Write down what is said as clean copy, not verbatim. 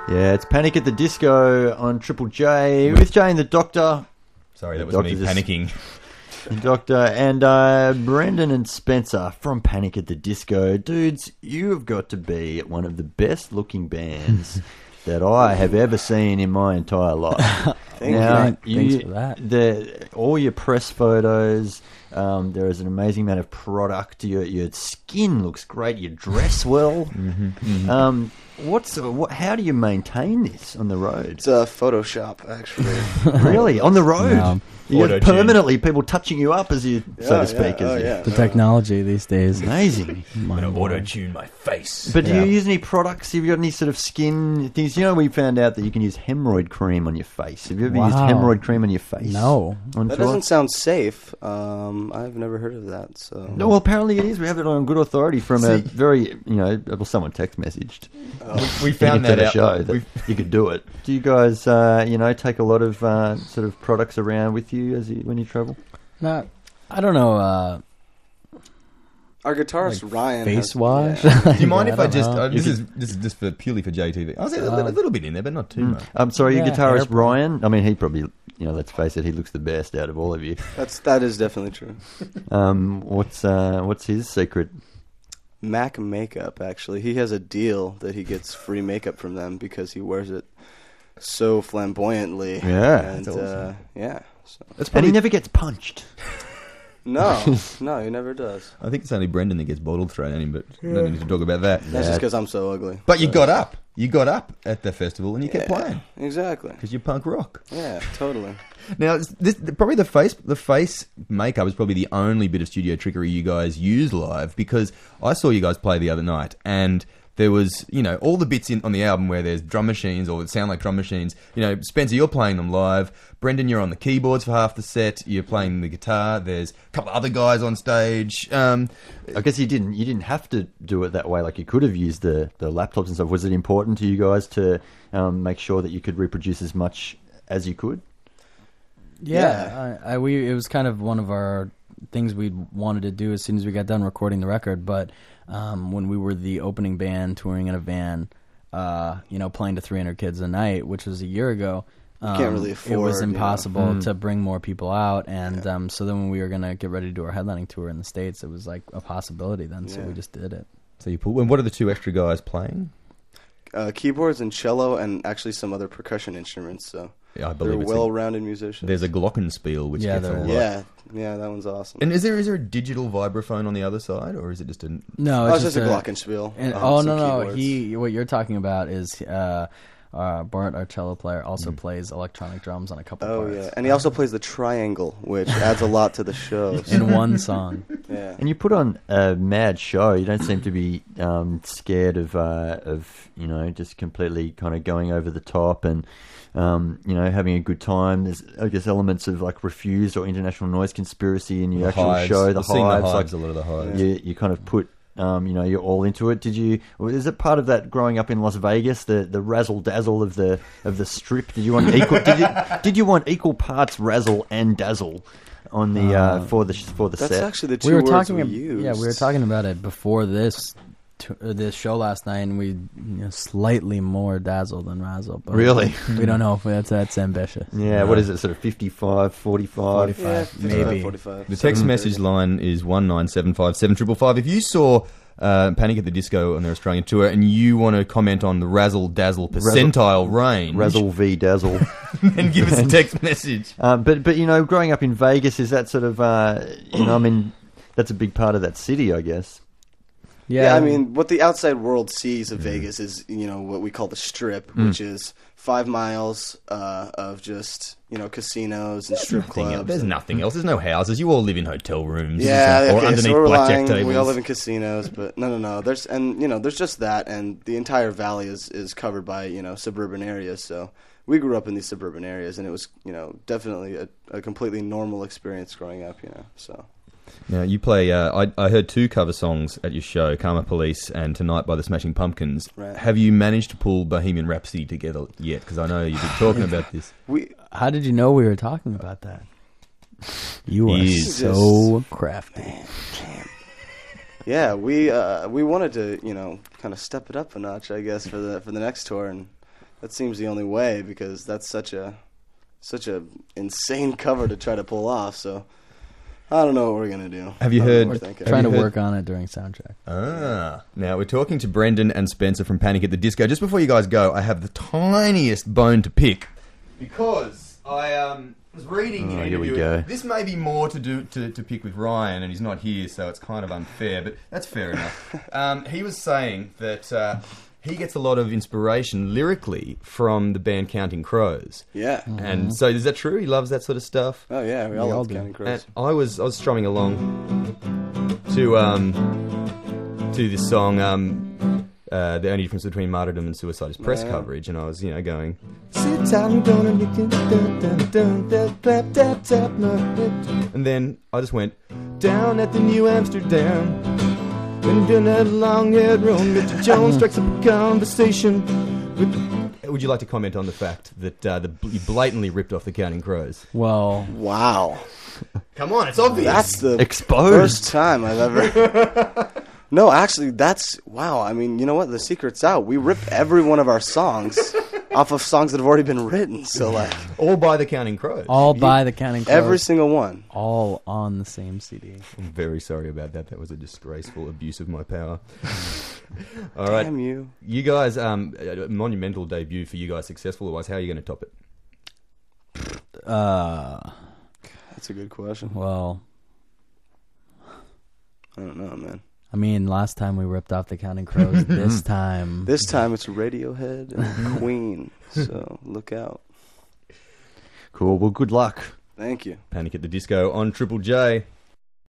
Yeah, it's Panic at the Disco on Triple J with Jay and the Doctor. Sorry, that was me panicking. The Doctor and Brendon and Spencer from Panic at the Disco. Dudes, you have got to be one of the best looking bands that I have ever seen in my entire life. Thanks for that. All your press photos, there is an amazing amount of product. Your skin looks great. You dress well. How do you maintain this on the road? It's Photoshop, actually. Really? On the road? No. You have permanently people touching you up as you, so to speak. The technology these days. Amazing. I'm going to auto-tune my face. But do you use any products? Have you got any sort of skin things? You know, we found out that you can use hemorrhoid cream on your face. Have you ever used hemorrhoid cream on your face? No. That doesn't sound safe. I've never heard of that. So. No, well, apparently it is. We have it on good authority from a very, someone text messaged. We found that out. Show that you could do it. Do you guys, take a lot of sort of products around with you when you travel? No, I don't know. Our guitarist Ryan face wash. Do you mind if I just? This is just purely for JTV. I'll say a little bit in there, but not too much. I'm sorry, your guitarist Ryan. I mean, he probably, let's face it, he looks the best out of all of you. That is definitely true. What's his secret? Mac makeup. Actually, he has a deal that he gets free makeup from them because he wears it so flamboyantly. Yeah, and that's awesome. yeah. So. And he never gets punched. No, he never does. I think it's only Brendon that gets bottles thrown at him, but no need to talk about that. That's just because I'm so ugly. But you got up. You got up at the festival and you kept playing. Exactly. Because you're punk rock. Yeah, totally. Now, probably the face makeup is probably the only bit of studio trickery you guys use live, because I saw you guys play the other night and there was, all the bits on the album where there's drum machines or that sound like drum machines. Spencer, you're playing them live. Brendon, you're on the keyboards for half the set. You're playing the guitar. There's a couple of other guys on stage. I guess you didn't have to do it that way. Like, you could have used the laptops and stuff. Was it important to you guys to make sure that you could reproduce as much as you could? Yeah. It was kind of one of our things we wanted to do as soon as we got done recording the record, but when we were the opening band touring in a van, playing to 300 kids a night, which was a year ago, you can't really afford, it was impossible to bring more people out, and so then when we were going to get ready to do our headlining tour in the States, it was like a possibility then, so we just did it. So you pulled. And what are the two extra guys playing? Keyboards and cello, and actually some other percussion instruments, so... Yeah, I believe they're well-rounded musicians. There's a glockenspiel, which gets a lot. Yeah, that one's awesome. And is there a digital vibraphone on the other side, or is it just a... No, it's just a glockenspiel. No. What you're talking about is Bart, our cello player, also plays electronic drums on a couple parts. Oh, yeah. And he also plays the triangle, which adds a lot to the show. In one song. Yeah. And you put on a mad show. You don't seem to be scared of just completely kind of going over the top and... having a good time. There's, I guess, elements of like Refused or International Noise Conspiracy in your actual show. The Hives, a lot of the Hives. You kind of put, you're all into it. Is it part of that growing up in Las Vegas, the razzle dazzle of the strip? Did you want equal? did you want equal parts razzle and dazzle on the for the that's set? That's actually the two words we used. Yeah, we were talking about it before this show last night, and we slightly more dazzle than razzle. But really? We don't know if that's ambitious. Yeah, what is it, sort of 55, 45? Yeah, maybe. 45. The text message line is 1975755. If you saw Panic at the Disco on their Australian tour and you want to comment on the razzle dazzle percentile range, razzle v dazzle, then give us a text message. But growing up in Vegas, is that sort of that's a big part of that city, I guess. Yeah, I mean, what the outside world sees of Vegas is, what we call the Strip, which is 5 miles of just, casinos and strip clubs. There's nothing else. There's no houses. You all live in hotel rooms. Yeah, or underneath blackjack tables. We all live in casinos, but no. There's just that, and the entire valley is covered by, suburban areas. So we grew up in these suburban areas, and it was, definitely a completely normal experience growing up, so... Now, you play, I heard 2 cover songs at your show, Karma Police and Tonight by the Smashing Pumpkins. Right. Have you managed to pull Bohemian Rhapsody together yet? Because I know you've been talking about this. How did you know we were talking about that? You are so crafty. Damn. Yeah, we wanted to, kind of step it up a notch, I guess, for the next tour, and that seems the only way, because that's such a insane cover to try to pull off. So I don't know what we're gonna do. Have you I don't know heard? what we're thinking. Trying to you heard- work on it during soundcheck. Now we're talking to Brendon and Spencer from Panic at the Disco. Just before you guys go, I have the tiniest bone to pick because I was reading an Oh, here we interview. go. This may be more to do to pick with Ryan, and he's not here, so it's kind of unfair. But that's fair enough. He was saying that he gets a lot of inspiration lyrically from the band Counting Crows. Yeah. And so is that true? He loves that sort of stuff. Oh yeah, we all love Counting Crows. And I was strumming along to this song, the only difference between martyrdom and suicide is press Yeah. coverage, and I was going, sit down, I'm gonna lick it, dun, dun, dun, dun, tap, tap, tap, my head. And then I just went down at the New Amsterdam, and down that long-haired road, Mr. Jones strikes up a conversation. Would you like to comment on the fact that you blatantly ripped off the Counting Crows? Well, Wow, Come on, it's obvious. that's the Exposed. first time I've ever. No, actually, that's wow. I mean, you know what? The secret's out. We ripped every one of our songs off of songs that have already been written. So like all by the Counting Crows. all by the Counting Crows. every single one. all on the same CD. I'm very sorry about that. That was a disgraceful abuse of my power. All right, Damn you. you guys, a monumental debut for you guys, successful otherwise. How are you going to top it? That's a good question. Well, I don't know, man. I mean, last time we ripped off the Counting Crows. This time, This time it's Radiohead and Queen. So look out. Cool. Well, good luck. Thank you. Panic at the Disco on Triple J.